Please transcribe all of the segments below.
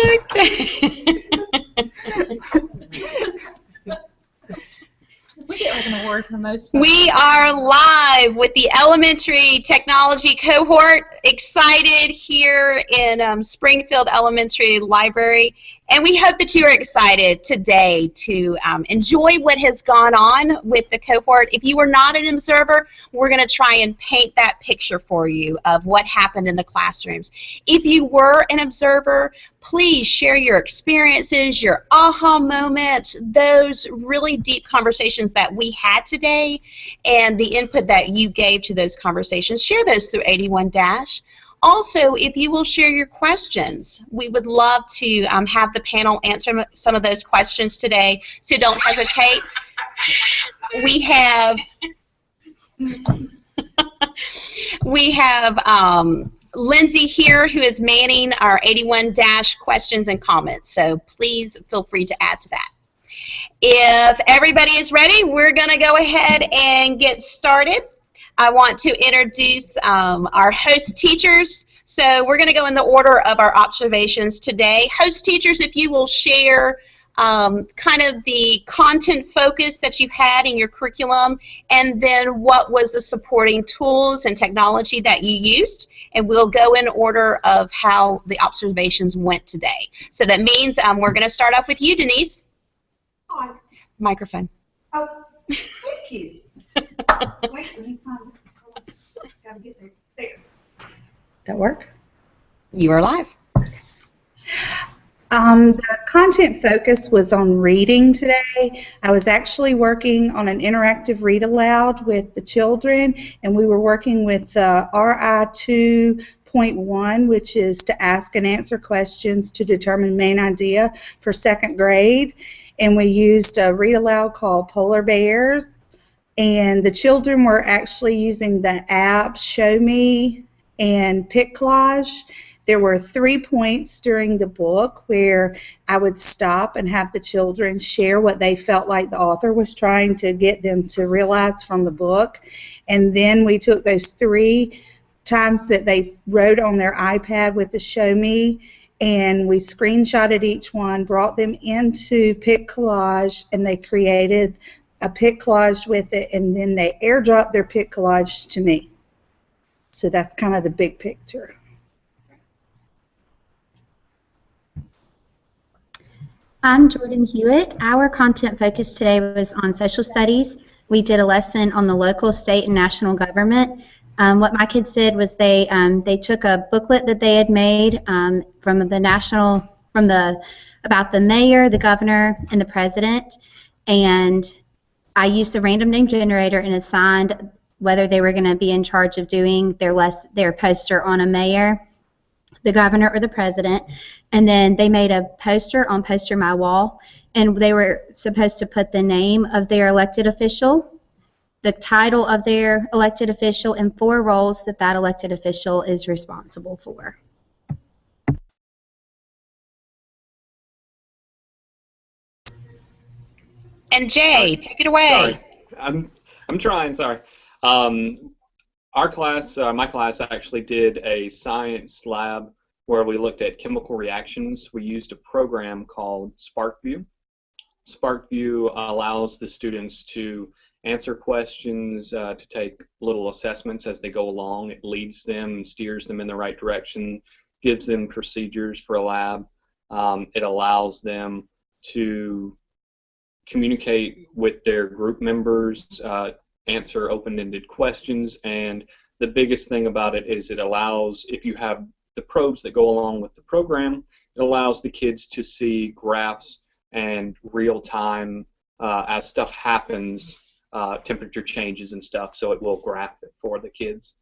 Okay. We get like an award for most. We are live with the elementary technology cohort. Excited here in Springfield Elementary Library. And we hope that you are excited today to enjoy what has gone on with the cohort. If you were not an observer, we're going to try and paint that picture for you of what happened in the classrooms. If you were an observer, please share your experiences, your aha moments, those really deep conversations that we had today, and the input that you gave to those conversations. Share those through 81-. Also, if you will share your questions, we would love to have the panel answer some of those questions today, so don't hesitate. We have Lindsay here, who is manning our 81- questions and comments, so please feel free to add to that. If everybody is ready, we're going to go ahead and get started. I want to introduce our host teachers. So we're going to go in the order of our observations today. Host teachers, if you will share kind of the content focus that you had in your curriculum, and then what was the supporting tools and technology that you used, and we'll go in order of how the observations went today. So that means we're going to start off with you, Denise. Hi. Microphone. Oh, thank you. Wait, let me find it. Gotta get there. There. That work? You are live. The content focus was on reading today. I was actually working on an interactive read aloud with the children, and we were working with RI 2.1, which is to ask and answer questions to determine main idea for 2nd grade. And we used a read aloud called Polar Bears. And the children were actually using the app Show Me and Pick Collage. There were 3 points during the book where I would stop and have the children share what they felt like the author was trying to get them to realize from the book. And then we took those 3 times that they wrote on their iPad with the Show Me, and we screenshotted each one, brought them into Pick Collage, and they created a Pick Collage with it, and then they airdropped their Pick Collage to me. So that's kind of the big picture. I'm Jordan Hewitt. Our content focus today was on social studies. We did a lesson on the local, state, and national government. What my kids did was they took a booklet that they had made about the mayor, the governor, and the president, and I used a random name generator and assigned whether they were going to be in charge of doing their poster on a mayor, the governor, or the president. And then they made a poster on Poster My Wall, and they were supposed to put the name of their elected official, the title of their elected official, and 4 roles that that elected official is responsible for. And Jay, take it away. Sorry. I'm trying, sorry. Our class, my class actually did a science lab where we looked at chemical reactions. We used a program called Sparkvue. Sparkvue allows the students to answer questions, to take little assessments as they go along. It leads them and steers them in the right direction, gives them procedures for a lab. It allows them to communicate with their group members, answer open-ended questions, and the biggest thing about it is it allows, if you have the probes that go along with the program, it allows the kids to see graphs and real-time, as stuff happens, temperature changes and stuff, so it will graph it for the kids.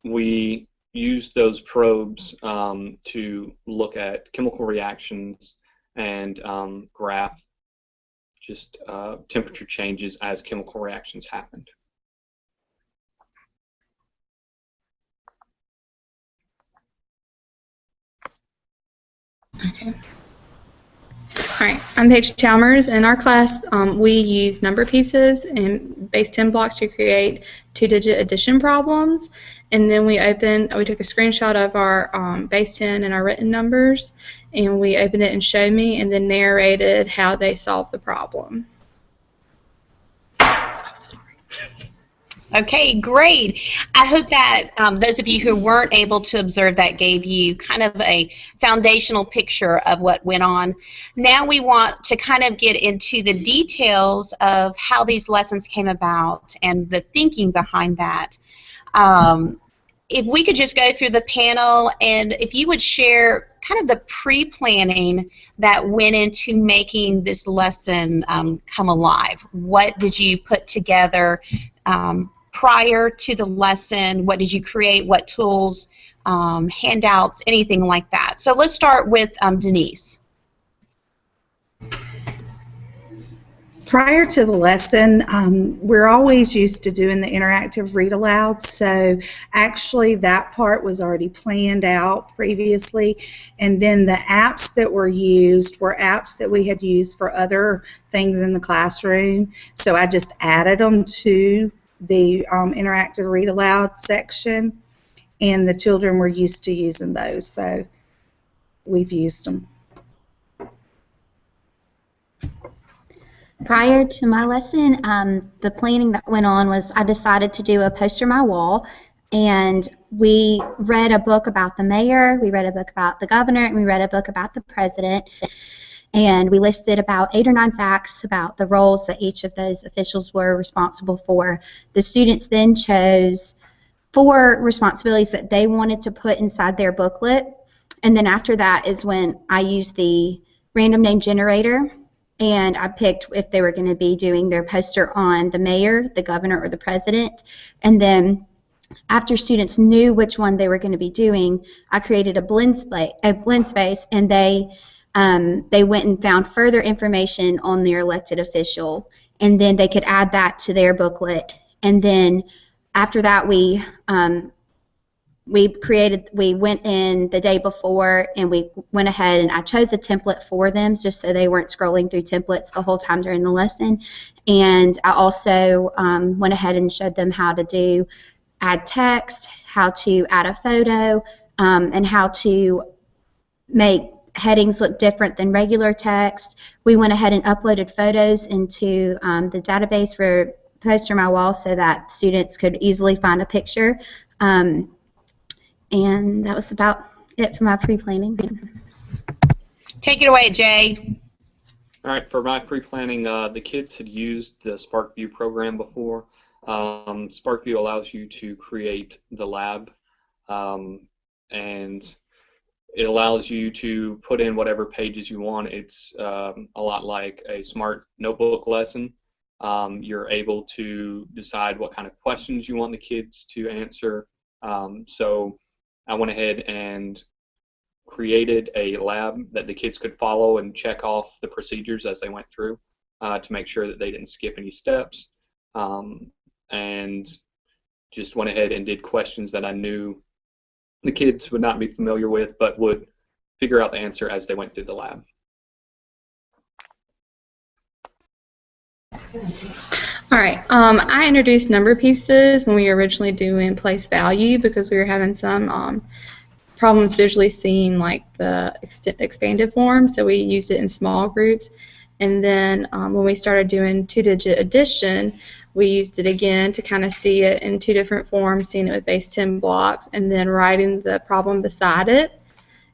We used those probes to look at chemical reactions and graph just temperature changes as chemical reactions happened. Okay. Alright, I'm Paige Chalmers. In our class, we use number pieces and base 10 blocks to create two-digit addition problems. And then we took a screenshot of our base 10 and our written numbers, and we opened it in Show Me, and then narrated how they solved the problem. Okay, great. I hope that those of you who weren't able to observe that gave you kind of a foundational picture of what went on. Now we want to kind of get into the details of how these lessons came about and the thinking behind that. If we could just go through the panel, and if you would share kind of the pre-planning that went into making this lesson come alive. What did you put together prior to the lesson? What did you create? What tools, handouts, anything like that? So let's start with Denise. Prior to the lesson, we're always used to doing the interactive read aloud, so actually that part was already planned out previously, and then the apps that were used were apps that we had used for other things in the classroom, so I just added them to the interactive read aloud section, and the children were used to using those, so we've used them. Prior to my lesson, the planning that went on was I decided to do a poster my wall, and we read a book about the mayor, we read a book about the governor, and we read a book about the president, and we listed about 8 or 9 facts about the roles that each of those officials were responsible for. The students then chose 4 responsibilities that they wanted to put inside their booklet, and then after that is when I used the random name generator, and I picked if they were going to be doing their poster on the mayor, the governor, or the president. And then after students knew which one they were going to be doing, I created a blend space, and they went and found further information on their elected official, and then they could add that to their booklet. And then after that, we went in the day before, and we went ahead and I chose a template for them just so they weren't scrolling through templates the whole time during the lesson. And I also went ahead and showed them how to add text, how to add a photo, and how to make headings look different than regular text. We went ahead and uploaded photos into the database for Poster My Wall so that students could easily find a picture. And that was about it for my pre-planning. Take it away, Jay. All right, for my pre-planning, the kids had used the Sparkvue program before. Sparkvue allows you to create the lab, and it allows you to put in whatever pages you want. It's a lot like a smart notebook lesson. You're able to decide what kind of questions you want the kids to answer. So I went ahead and created a lab that the kids could follow and check off the procedures as they went through to make sure that they didn't skip any steps, and just went ahead and did questions that I knew the kids would not be familiar with but would figure out the answer as they went through the lab. All right, I introduced number pieces when we were originally doing place value because we were having some problems visually seeing like the expanded form, so we used it in small groups. And then when we started doing two-digit addition, we used it again to kind of see it in 2 different forms, seeing it with base 10 blocks, and then writing the problem beside it.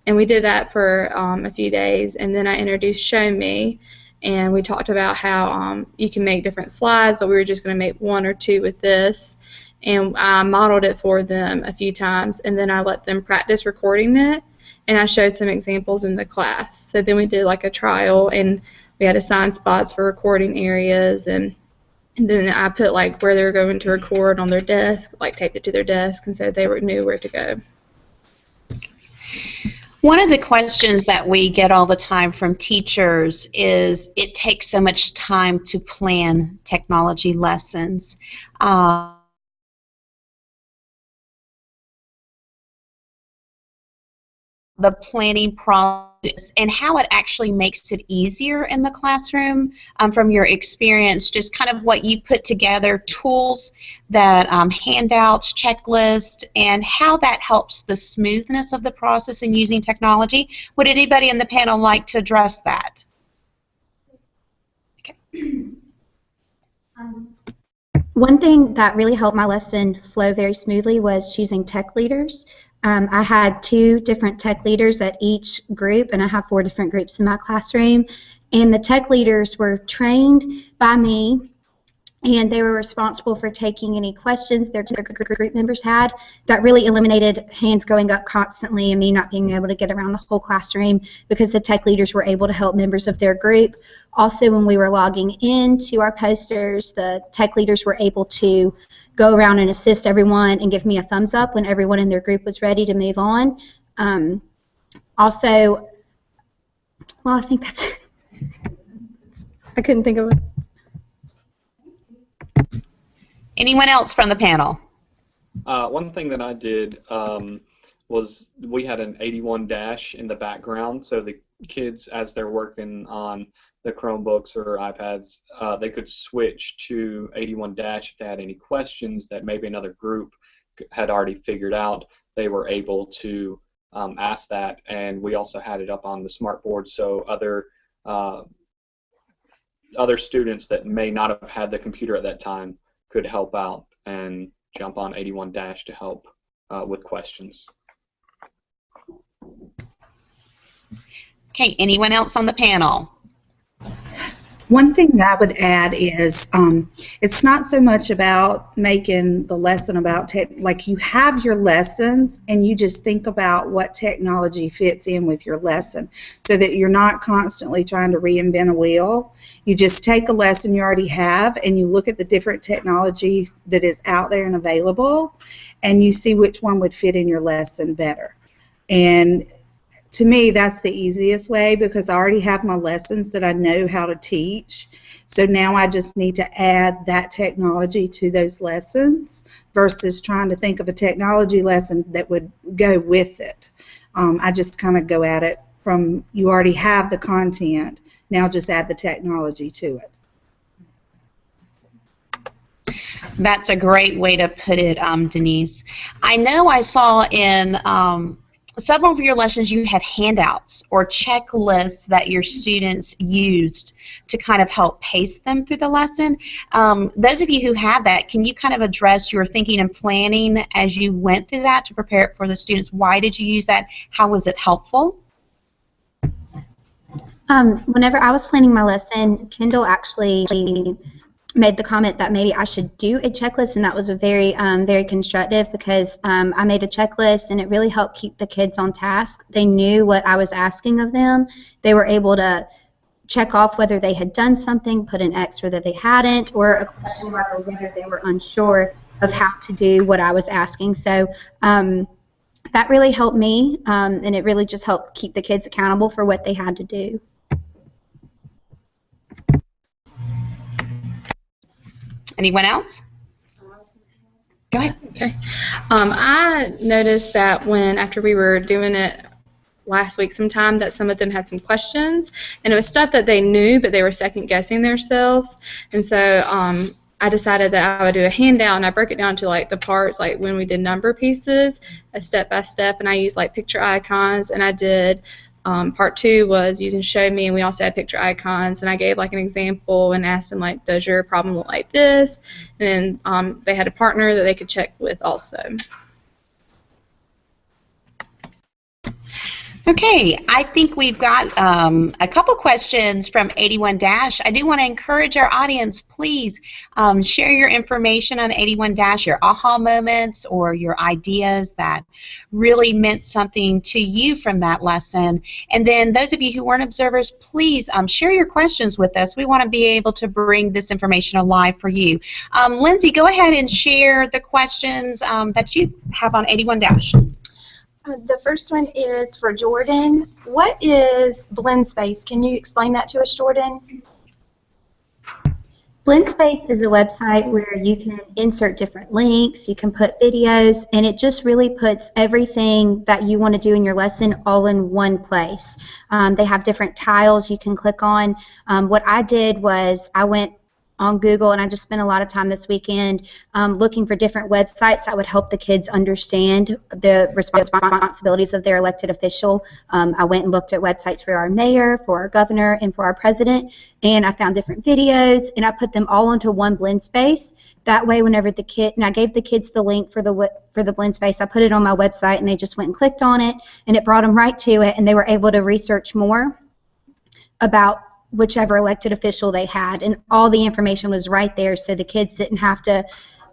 And we did that for a few days, and then I introduced Show Me. And we talked about how you can make different slides, but we were just going to make 1 or 2 with this. And I modeled it for them a few times, and then I let them practice recording it, and I showed some examples in the class. So then we did like a trial, and we had assigned spots for recording areas, and then I put like where they were going to record on their desk, like taped it to their desk, and so they knew where to go. One of the questions that we get all the time from teachers is it takes so much time to plan technology lessons. the planning process and how it actually makes it easier in the classroom from your experience, just kind of what you put together, tools, that handouts, checklists, and how that helps the smoothness of the process in using technology. Would anybody in the panel like to address that? Okay. One thing that really helped my lesson flow very smoothly was choosing tech leaders. I had 2 different tech leaders at each group, and I have 4 different groups in my classroom. And the tech leaders were trained by me, and they were responsible for taking any questions their group members had. That really eliminated hands going up constantly and me not being able to get around the whole classroom, because the tech leaders were able to help members of their group. Also, when we were logging into our posters, the tech leaders were able to go around and assist everyone and give me a thumbs up when everyone in their group was ready to move on. Also, well, I think that's it. I couldn't think of it. Anyone else from the panel? One thing that I did was we had an 81 dash in the background, so the kids, as they're working on the Chromebooks or iPads, they could switch to 81 dash if they had any questions that maybe another group had already figured out. They were able to ask that, and we also had it up on the smartboard, so other students that may not have had the computer at that time could help out and jump on 81 dash to help with questions. Okay, anyone else on the panel? One thing that I would add is it's not so much about making the lesson about like you have your lessons and you just think about what technology fits in with your lesson so that you're not constantly trying to reinvent a wheel. You just take a lesson you already have and you look at the different technology that is out there and available and you see which one would fit in your lesson better. And to me, that's the easiest way because I already have my lessons that I know how to teach. So now I just need to add that technology to those lessons versus trying to think of a technology lesson that would go with it. I just kind of go at it from you already have the content, now just add the technology to it. That's a great way to put it, Denise. I know I saw in several of your lessons you had handouts or checklists that your students used to kind of help pace them through the lesson. Those of you who had that, can you kind of address your thinking and planning as you went through that to prepare it for the students? Why did you use that? How was it helpful? Whenever I was planning my lesson, Kendall actually made the comment that maybe I should do a checklist, and that was a very constructive because I made a checklist and it really helped keep the kids on task. They knew what I was asking of them. They were able to check off whether they had done something, put an X whether they hadn't, or a question mark or whether they were unsure of how to do what I was asking. So that really helped me, and it really just helped keep the kids accountable for what they had to do. Anyone else? Go ahead. Okay. I noticed that after we were doing it last week sometime, that some of them had some questions, and it was stuff that they knew, but they were second guessing themselves. And so I decided that I would do a handout, and I broke it down to like the parts, like when we did number pieces, a step by step, and I used like picture icons, and I did. Part 2 was using Show Me, and we also had picture icons, and I gave like an example and asked them like, does your problem look like this? And then they had a partner that they could check with also. Okay, I think we've got a couple questions from 81 Dash. I do want to encourage our audience, please share your information on 81 Dash, your aha moments or your ideas that really meant something to you from that lesson. And then those of you who weren't observers, please share your questions with us. We want to be able to bring this information alive for you. Lindsay, go ahead and share the questions that you have on 81 Dash. The first one is for Jordan. What is Blendspace? Can you explain that to us, Jordan? Blendspace is a website where you can insert different links, you can put videos, and it just really puts everything that you want to do in your lesson all in one place. They have different tiles you can click on. What I did was I went on Google, and I just spent a lot of time this weekend looking for different websites that would help the kids understand the responsibilities of their elected official. I went and looked at websites for our mayor, for our governor, and for our president, and I found different videos, and I put them all into one Blendspace. That way, whenever the kid, and I gave the kids the link for the Blendspace, I put it on my website, and they just went and clicked on it, and it brought them right to it, and they were able to research more about whichever elected official they had, and all the information was right there, so the kids didn't have to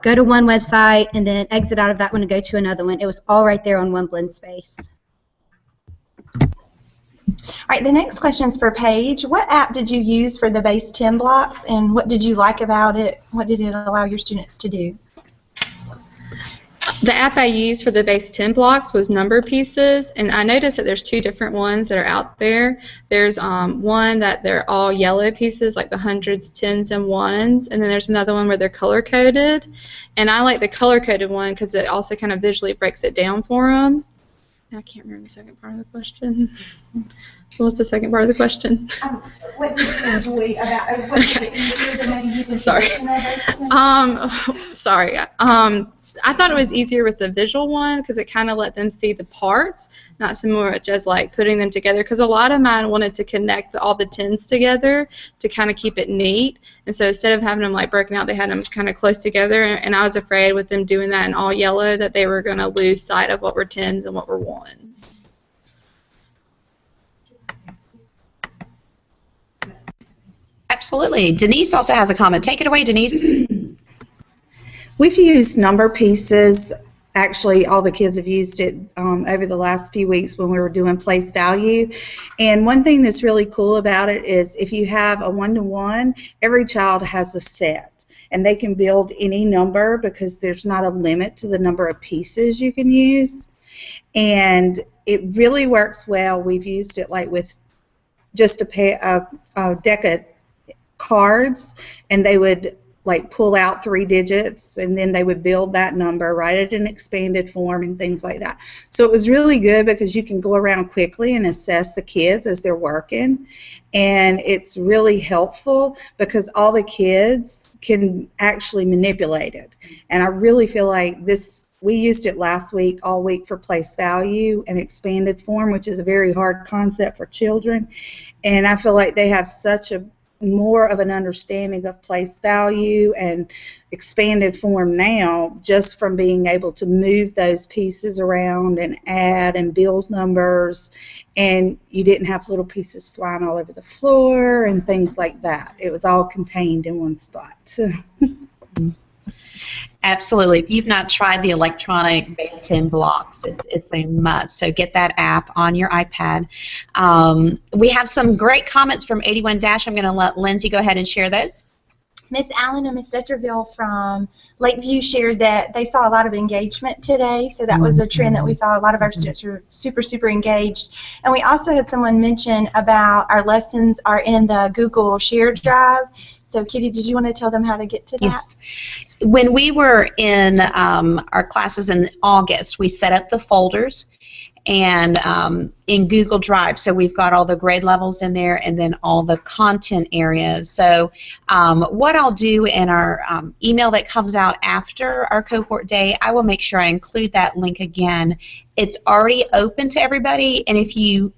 go to one website and then exit out of that one and go to another one. It was all right there on one Blendspace. All right, the next question is for Paige. What app did you use for the base 10 blocks, and what did you like about it? What did it allow your students to do? The app I used for the base 10 blocks was Number Pieces, and I noticed that there's two different ones that are out there. There's one that they're all yellow pieces, like the hundreds, tens, and ones, and then there's another one where they're color-coded. And I like the color-coded one because it also kind of visually breaks it down for them. I can't remember the second part of the question. What was the second part of the question? What did you enjoy about what did it easier than maybe using Sorry. Sorry. I thought it was easier with the visual one because it kind of let them see the parts, not so much as like putting them together, because a lot of mine wanted to connect all the tens together to kind of keep it neat. And so instead of having them like broken out, they had them kind of close together, and I was afraid with them doing that in all yellow that they were going to lose sight of what were tens and what were ones. Absolutely. Denise also has a comment. Take it away, Denise. We've used Number Pieces. Actually, all the kids have used it over the last few weeks when we were doing place value. And one thing that's really cool about it is if you have a one-to-one, every child has a set. And they can build any number because there's not a limit to the number of pieces you can use. And it really works well. We've used it like with just a deck of cards, and they would like pull out 3 digits, and then they would build that number, write it in expanded form and things like that. So it was really good because you can go around quickly and assess the kids as they're working, and it's really helpful because all the kids can actually manipulate it. And I really feel like this, we used it last week, all week, for place value and expanded form, which is a very hard concept for children, and I feel like they have such a more of an understanding of place value and expanded form now just from being able to move those pieces around and add and build numbers, and you didn't have little pieces flying all over the floor and things like that. It was all contained in one spot. Absolutely. If you've not tried the electronic base 10 blocks, it's a must. So get that app on your iPad. We have some great comments from 81-. I'm going to let Lindsay go ahead and share those. Miss Allen and Miss Detterville from Lakeview shared that they saw a lot of engagement today, so that was a trend that we saw. A lot of our students were super engaged. And we also had someone mention about our lessons are in the Google Shared Drive. So Kitty, did you want to tell them how to get to that? Yes. When we were in our classes in August, we set up the folders and in Google Drive. So we've got all the grade levels in there and then all the content areas. So what I'll do in our email that comes out after our cohort day, I will make sure I include that link again. It's already open to everybody, and if you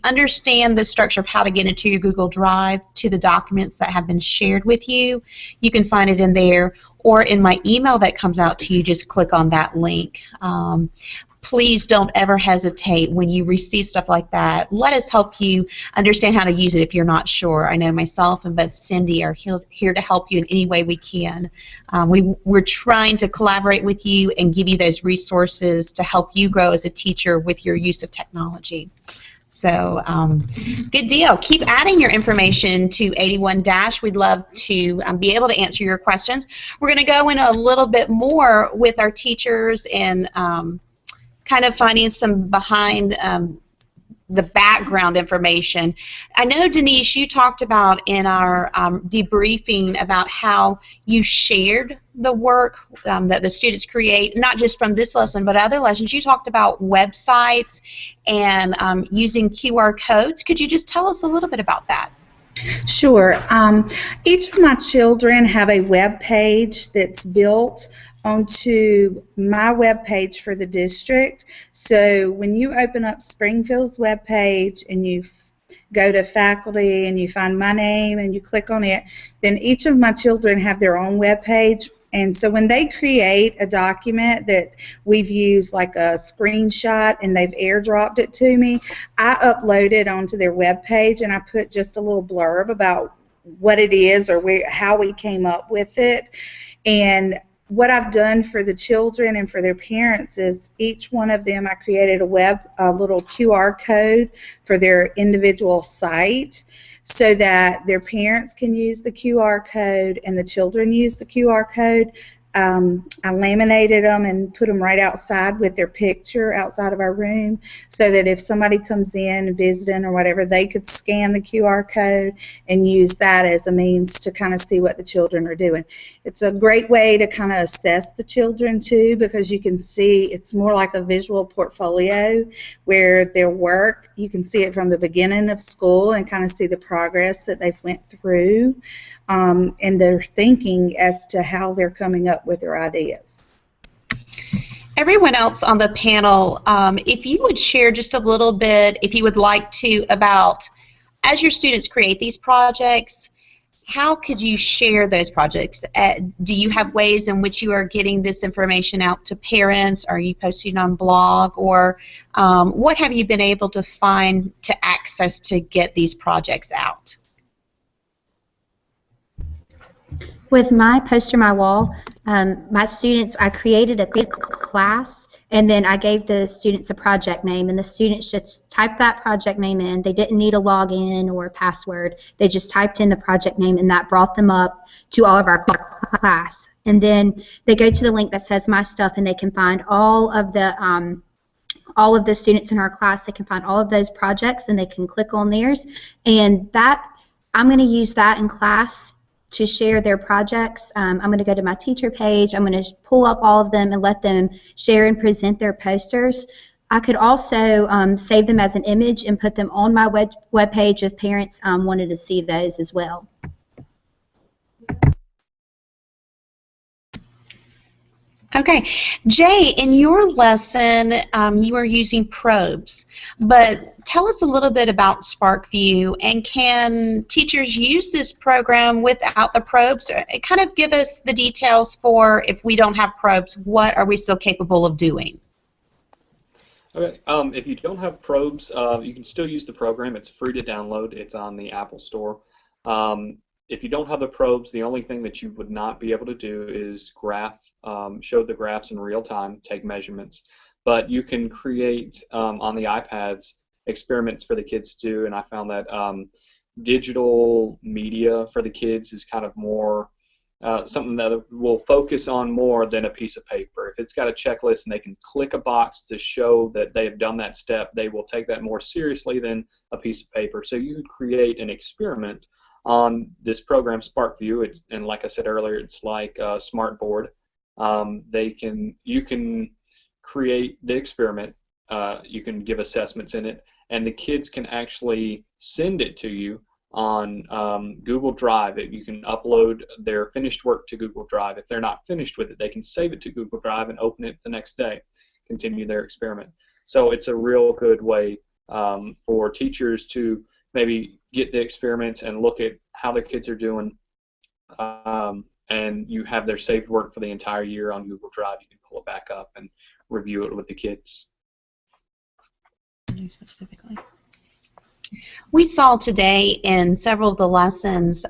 understand the structure of how to get into your Google Drive to the documents that have been shared with you, you can find it in there, or in my email that comes out to you, just click on that link. Please don't ever hesitate when you receive stuff like that. Let us help you understand how to use it if you're not sure. I know myself and both Cindy are here to help you in any way we can. We're trying to collaborate with you and give you those resources to help you grow as a teacher with your use of technology. So good deal. Keep adding your information to 81-. We'd love to be able to answer your questions. We're going to go in a little bit more with our teachers and kind of finding some behind the background information. I know, Denise, you talked about in our debriefing about how you shared the work that the students create, not just from this lesson, but other lessons. You talked about websites and using QR codes. Could you just tell us a little bit about that? Sure. Each of my children have a web page that's built onto my web page for the district. So when you open up Springfield's web page and you go to faculty and you find my name and you click on it, then each of my children have their own web page. And so when they create a document that we've used like a screenshot and they've airdropped it to me, I upload it onto their web page and I put just a little blurb about what it is or how we came up with it. And what I've done for the children and for their parents is each one of them I created a little QR code for their individual site so that their parents can use the QR code and the children use the QR code. I laminated them and put them right outside with their picture outside of our room so that if somebody comes in visiting or whatever, they could scan the QR code and use that as a means to kind of see what the children are doing. It's a great way to kind of assess the children too, because you can see it's more like a visual portfolio where their work, you can see it from the beginning of school and kind of see the progress that they've went through. And their thinking as to how they're coming up with their ideas. Everyone else on the panel, if you would share just a little bit, if you would like to, about as your students create these projects, how could you share those projects? Do you have ways in which you are getting this information out to parents? Are you posting on blog? Or what have you been able to find to access to get these projects out? With my poster, my wall, my students, I created a class, and then I gave the students a project name, and the students just typed that project name in. They didn't need a login or a password. They just typed in the project name, and that brought them up to all of our class. And then they go to the link that says My Stuff, and they can find all of the students in our class. They can find all of those projects, and they can click on theirs. And that, I'm going to use that in class to share their projects. I'm going to go to my teacher page. I'm going to pull up all of them and let them share and present their posters. I could also save them as an image and put them on my web page if parents wanted to see those as well. Okay, Jay, in your lesson, you are using probes, but tell us a little bit about Sparkvue, and can teachers use this program without the probes? Kind of give us the details for if we don't have probes, what are we still capable of doing? Okay, if you don't have probes, you can still use the program. It's free to download. It's on the Apple Store. If you don't have the probes, the only thing that you would not be able to do is show the graphs in real time, take measurements. But you can create on the iPads experiments for the kids to do, and I found that digital media for the kids is kind of more something that will focus on more than a piece of paper. If it's got a checklist and they can click a box to show that they have done that step, they will take that more seriously than a piece of paper. So you could create an experiment on this program, Sparkvue, and like I said earlier, it's like a smart board. You can create the experiment, you can give assessments in it, and the kids can actually send it to you on Google Drive. You can upload their finished work to Google Drive. If they're not finished with it, they can save it to Google Drive and open it the next day, continue their experiment. So it's a real good way for teachers to maybe get the experiments and look at how their kids are doing, and you have their saved work for the entire year on Google Drive. You can pull it back up and review it with the kids. Specifically, we saw today in several of the lessons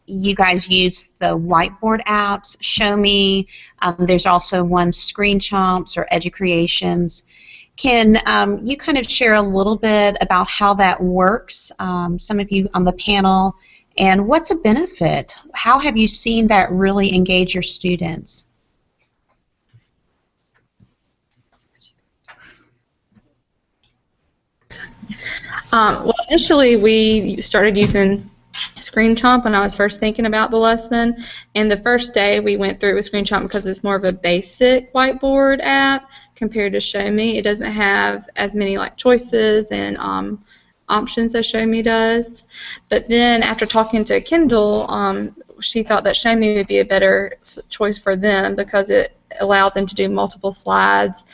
you guys use the Whiteboard Apps, Show Me. There's also one Screen Chomps or Educreations. Can you kind of share a little bit about how that works, some of you on the panel, and what's a benefit? How have you seen that really engage your students? Well, initially we started using Screen Chomp when I was first thinking about the lesson, and the first day we went through it with Screen Chomp because it's more of a basic whiteboard app compared to Show Me. It doesn't have as many like choices and options as Show Me does. But then after talking to Kendall, she thought that Show Me would be a better choice for them because it allowed them to do multiple slides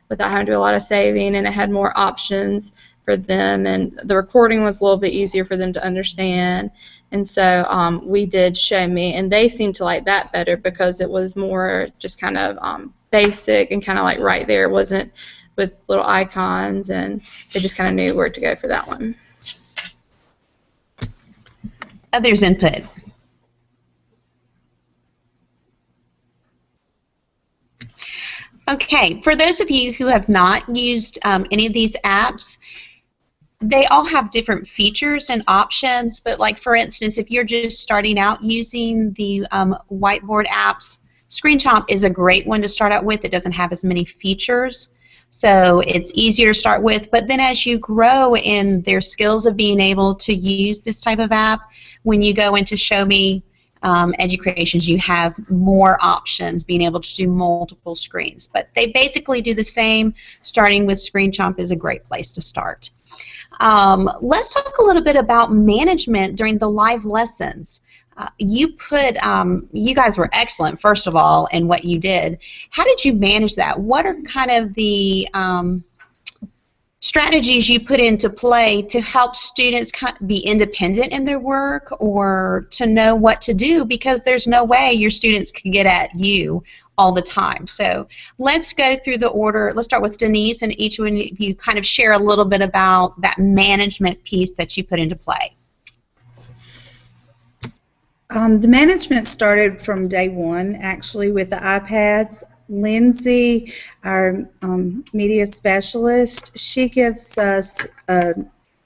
without having to do a lot of saving, and it had more options for them, and the recording was a little bit easier for them to understand. And so we did Show Me, and they seemed to like that better because it was more just kind of basic and kind of like right there. It wasn't with little icons, and they just kind of knew where to go for that one. Others' input. Okay, for those of you who have not used any of these apps, they all have different features and options, but like for instance, if you're just starting out using the Whiteboard apps, Screen Chomp is a great one to start out with. It doesn't have as many features, so it's easier to start with, but then as you grow in their skills of being able to use this type of app, when you go into Show Me Educations, you have more options, being able to do multiple screens, but they basically do the same. Starting with Screen Chomp is a great place to start. Let's talk a little bit about management during the live lessons. You guys were excellent, first of all, in what you did. How did you manage that? What are kind of the strategies you put into play to help students be independent in their work or to know what to do, because there's no way your students can get at you all the time. So let's go through the order. Let's start with Denise, and each one of you kind of share a little bit about that management piece that you put into play. The management started from day one, actually, with the iPads. Lindsay, our media specialist, she gives us a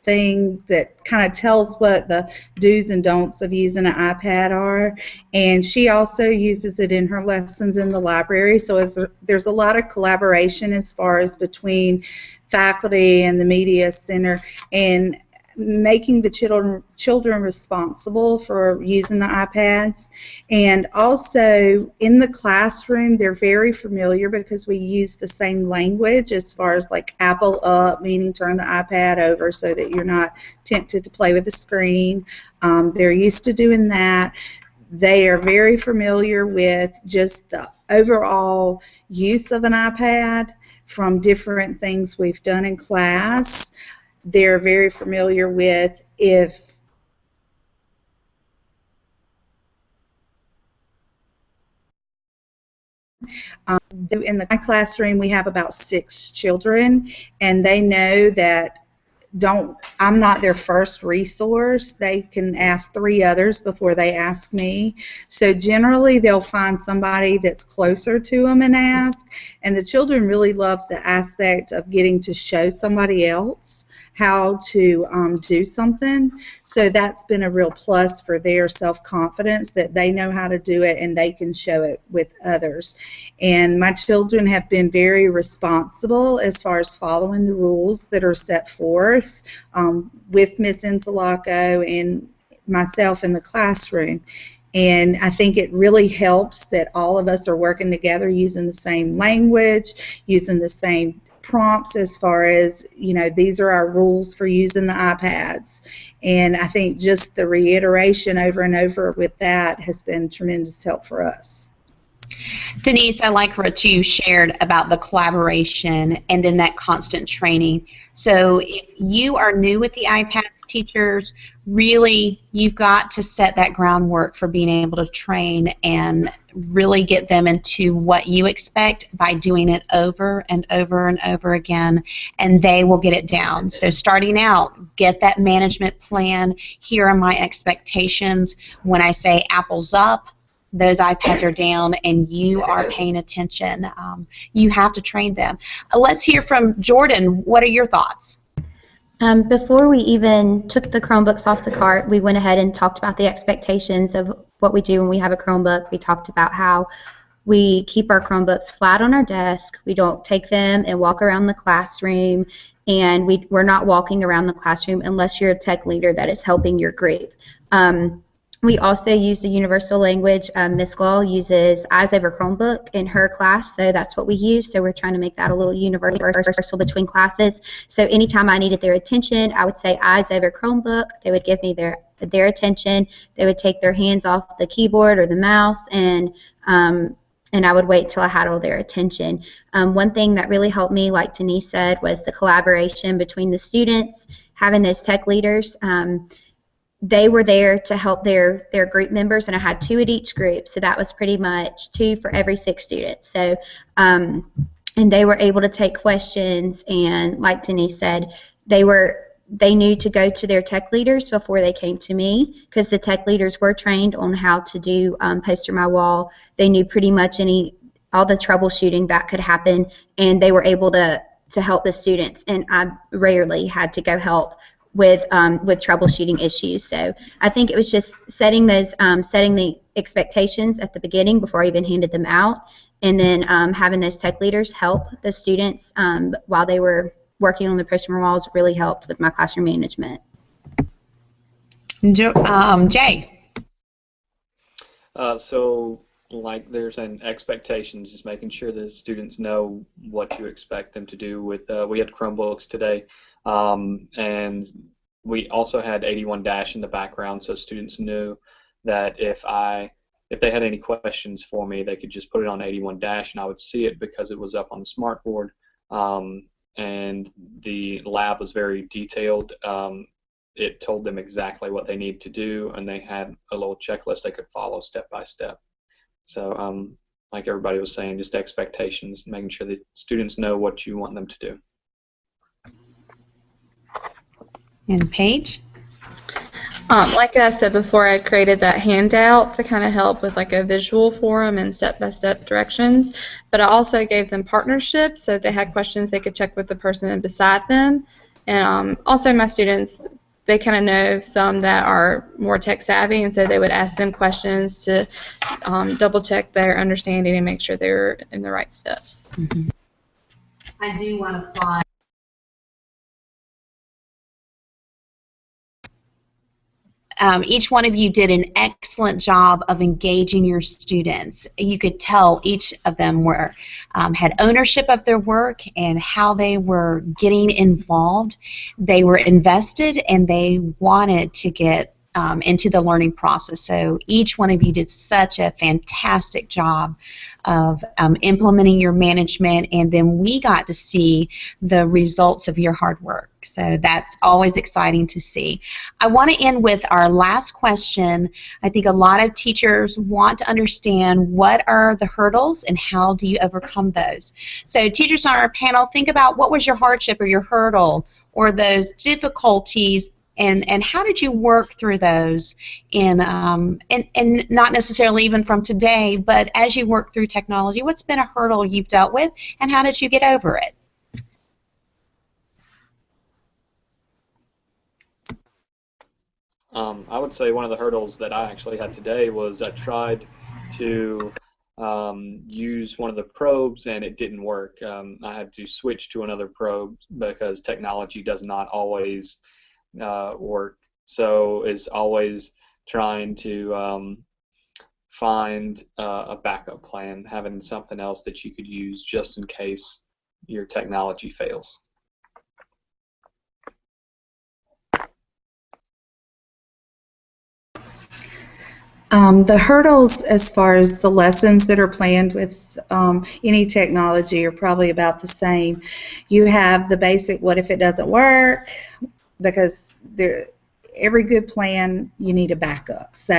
thing that kind of tells what the do's and don'ts of using an iPad are, and she also uses it in her lessons in the library. So there's a lot of collaboration as far as between faculty and the media center, and making the children responsible for using the iPads. And also in the classroom, they're very familiar because we use the same language as far as like Apple up, meaning turn the iPad over so that you're not tempted to play with the screen. They're used to doing that. They are very familiar with just the overall use of an iPad from different things we've done in class. They're very familiar with if in my classroom we have about 6 children, and they know that I'm not their first resource. They can ask 3 others before they ask me. So generally they'll find somebody that's closer to them and ask, and the children really love the aspect of getting to show somebody else how to do something. So that's been a real plus for their self-confidence, that they know how to do it and they can show it with others. And my children have been very responsible as far as following the rules that are set forth with Ms. Inzalaco and myself in the classroom. And I think it really helps that all of us are working together using the same language, using the same prompts as far as, you know, these are our rules for using the iPads. And I think just the reiteration over and over with that has been tremendous help for us. Denise, I like what you shared about the collaboration and then that constant training. So if you are new with the iPads, teachers, really you've got to set that groundwork for being able to train and really get them into what you expect by doing it over and over and over again, and they will get it down. So starting out, get that management plan. Here are my expectations. When I say apples up, those iPads are down and you are paying attention. You have to train them. Let's hear from Jordan. What are your thoughts? Before we even took the Chromebooks off the cart, we went ahead and talked about the expectations of what we do when we have a Chromebook. We talked about how We keep our Chromebooks flat on our desk. We don't take them and walk around the classroom, and we're not walking around the classroom unless you're a tech leader that is helping your group. We also use the universal language. Miss Gall uses Eyes Over Chromebook in her class, so that's what we use. So we're trying to make that a little universal between classes. So anytime I needed their attention, I would say Eyes Over Chromebook. They would give me their attention. They would take their hands off the keyboard or the mouse, and I would wait till I had all their attention. One thing that really helped me, like Denise said, was the collaboration between the students, having those tech leaders. They were there to help their group members, and I had 2 at each group, so that was pretty much 2 for every 6 students. So, and they were able to take questions, and like Denise said, they knew to go to their tech leaders before they came to me, because the tech leaders were trained on how to do Poster My Wall. They knew pretty much all the troubleshooting that could happen, and they were able to help the students, and I rarely had to go help with troubleshooting issues. So I think it was just setting the expectations at the beginning before I even handed them out, and then having those tech leaders help the students while they were working on the Poster My Walls really helped with my classroom management. Jay. So like there's an expectations, just making sure the students know what you expect them to do with, we had Chromebooks today. And we also had 81- in the background, so students knew that if they had any questions for me, they could just put it on 81- and I would see it because it was up on the smartboard. And the lab was very detailed. It told them exactly what they need to do, and they had a little checklist they could follow step by step. So like everybody was saying, just expectations, making sure that students know what you want them to do. And Paige? Like I said before, I created that handout to kind of help with like a visual for them and step-by-step directions. But I also gave them partnerships, so if they had questions, they could check with the person beside them. And also my students, they kind of know some that are more tech savvy, and so they would ask them questions to double-check their understanding and make sure they're in the right steps. Mm-hmm. I do want to apply. Each one of you did an excellent job of engaging your students. You could tell each of them had ownership of their work and how they were getting involved. They were invested and they wanted to get into the learning process. So each one of you did such a fantastic job of implementing your management, and then we got to see the results of your hard work. So that's always exciting to see. I want to end with our last question. I think a lot of teachers want to understand what are the hurdles and how do you overcome those. So teachers on our panel, think about what was your hardship or your hurdle or those difficulties, and how did you work through those and not necessarily even from today, but as you work through technology, what's been a hurdle you've dealt with and how did you get over it? I would say one of the hurdles that I actually had today was I tried to use one of the probes and it didn't work. I had to switch to another probe because technology does not always work. So it's always trying to find a backup plan, having something else that you could use just in case your technology fails. The hurdles as far as the lessons that are planned with any technology are probably about the same. You have the basic, what if it doesn't work? Because every good plan, you need a backup. So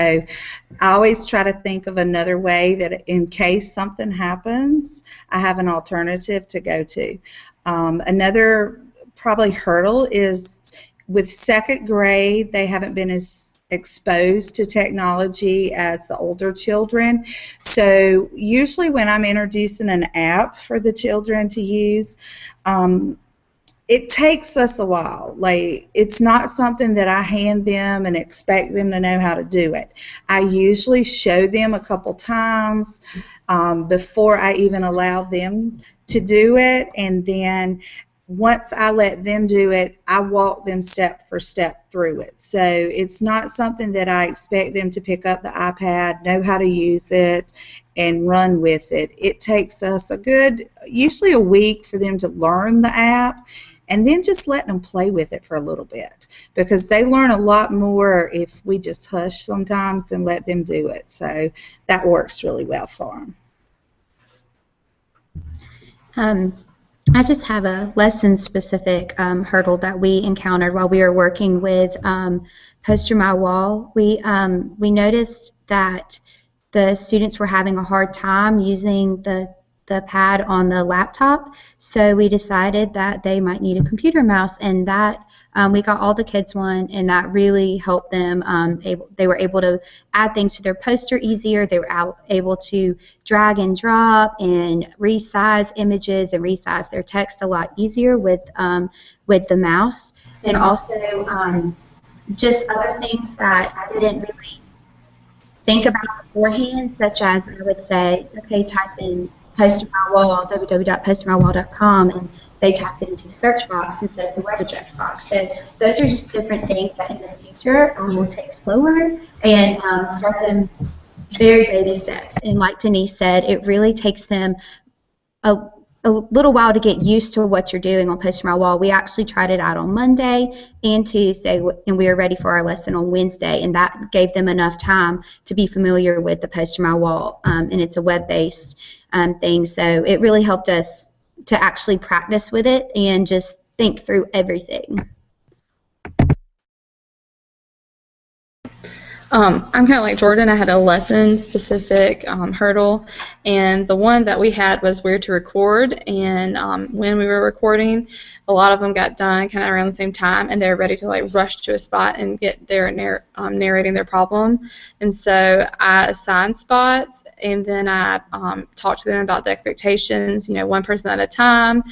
I always try to think of another way that in case something happens, I have an alternative to go to. Another probably hurdle is with second grade, they haven't been as exposed to technology as the older children. So usually when I'm introducing an app for the children to use, it takes us a while. Like, it's not something that I hand them and expect them to know how to do it. I usually show them a couple times before I even allow them to do it, and then once I let them do it, I walk them step for step through it. So it's not something that I expect them to pick up the iPad, know how to use it, and run with it. It takes us usually a week for them to learn the app, and then just let them play with it for a little bit, because they learn a lot more if we just hush sometimes and let them do it. So that works really well for them. I just have a lesson-specific hurdle that we encountered while we were working with Poster My Wall. We noticed that the students were having a hard time using the pad on the laptop, so we decided that they might need a computer mouse, and that we got all the kids one, and that really helped them. They were able to add things to their poster easier. They were able to drag and drop and resize images and resize their text a lot easier with the mouse. And also just other things that I didn't really think about beforehand, such as I would say, okay, type in Poster My Wall, www.postermywall.com, and they typed it into the search box instead of the web address box. So those are just different things that in the future will take slower and start them very baby steps. And like Denise said, it really takes them a little while to get used to what you're doing on Poster My Wall. We actually tried it out on Monday and Tuesday, and we were ready for our lesson on Wednesday, and that gave them enough time to be familiar with the Poster My Wall, and it's a web-based thing. So it really helped us to actually practice with it and just think through everything. I'm kind of like Jordan. I had a lesson-specific hurdle, and the one that we had was where to record. And when we were recording, a lot of them got done kind of around the same time, and they were ready to like rush to a spot and get there narrating their problem. And so I assigned spots, and then I talked to them about the expectations. You know, one person at a time.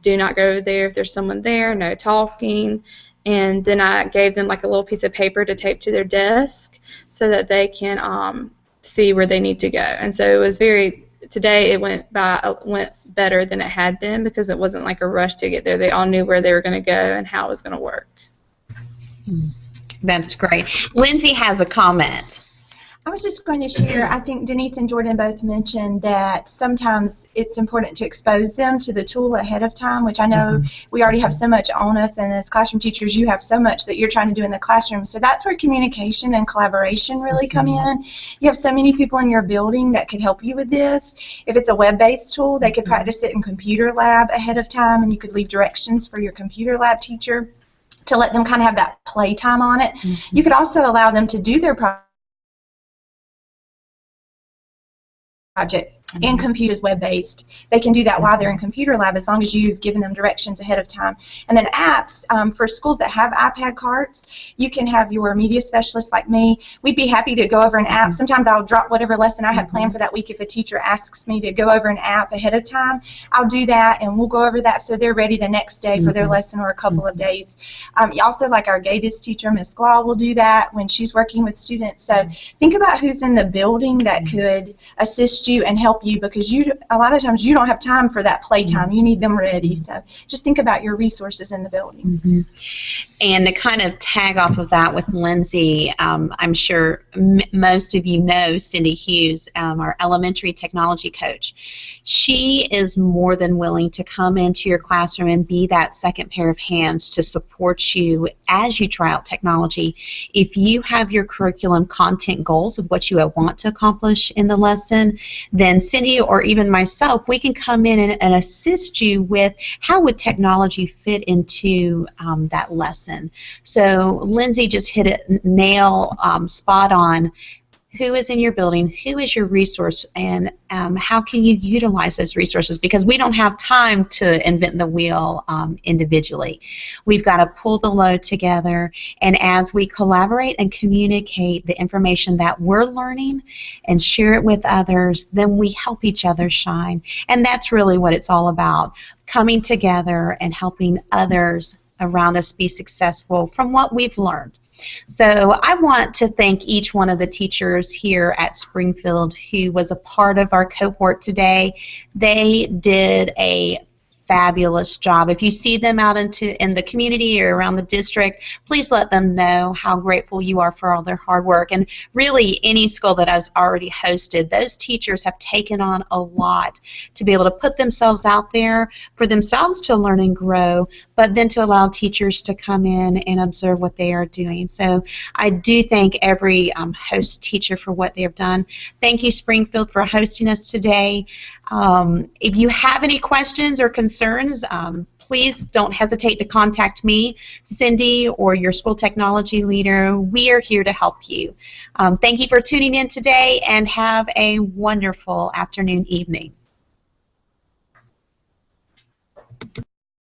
Do not go there if there's someone there. No talking. And then I gave them like a little piece of paper to tape to their desk so that they can see where they need to go. And so it was today it went better than it had been, because it wasn't like a rush to get there. They all knew where they were going to go and how it was going to work. That's great. Lindsay has a comment. I was just going to share, I think Denise and Jordan both mentioned that sometimes it's important to expose them to the tool ahead of time, which I know we already have so much on us, and as classroom teachers you have so much that you're trying to do in the classroom. So that's where communication and collaboration really come in. You have so many people in your building that could help you with this. If it's a web-based tool, they could practice it in computer lab ahead of time, and you could leave directions for your computer lab teacher to let them kind of have that play time on it. You could also allow them to do their project and computers web-based. They can do that while they're in computer lab, as long as you've given them directions ahead of time. And then apps, for schools that have iPad carts, you can have your media specialist like me. We'd be happy to go over an app. Sometimes I'll drop whatever lesson I have planned for that week. If a teacher asks me to go over an app ahead of time, I'll do that, and we'll go over that so they're ready the next day for their lesson or a couple of days. Also, like our GATIS teacher, Ms. Glaw, will do that when she's working with students. So think about who's in the building that could assist you and help you, because a lot of times you don't have time for that playtime. You need them ready. So just think about your resources in the building. And to kind of tag off of that with Lindsay, I'm sure most of you know Cindy Hughes, our elementary technology coach. She is more than willing to come into your classroom and be that second pair of hands to support you as you try out technology. If you have your curriculum content goals of what you want to accomplish in the lesson, then Cindy or even myself, we can come in and assist you with how would technology fit into that lesson. So Lindsay just hit it nail spot on. who is in your building, who is your resource, and how can you utilize those resources, because we don't have time to invent the wheel individually. We've got to pull the load together, and as we collaborate and communicate the information that we're learning and share it with others, then we help each other shine. And that's really what it's all about, coming together and helping others around us be successful from what we've learned. So I want to thank each one of the teachers here at Springfield who was a part of our cohort today. They did a fabulous job. If you see them out in the community or around the district, please let them know how grateful you are for all their hard work. And really, any school that has already hosted, those teachers have taken on a lot to be able to put themselves out there for themselves to learn and grow, but then to allow teachers to come in and observe what they are doing. So I do thank every host teacher for what they have done. Thank you, Springfield, for hosting us today. If you have any questions or concerns, please don't hesitate to contact me, Cindy, or your school technology leader. We are here to help you. Thank you for tuning in today, and have a wonderful afternoon, evening.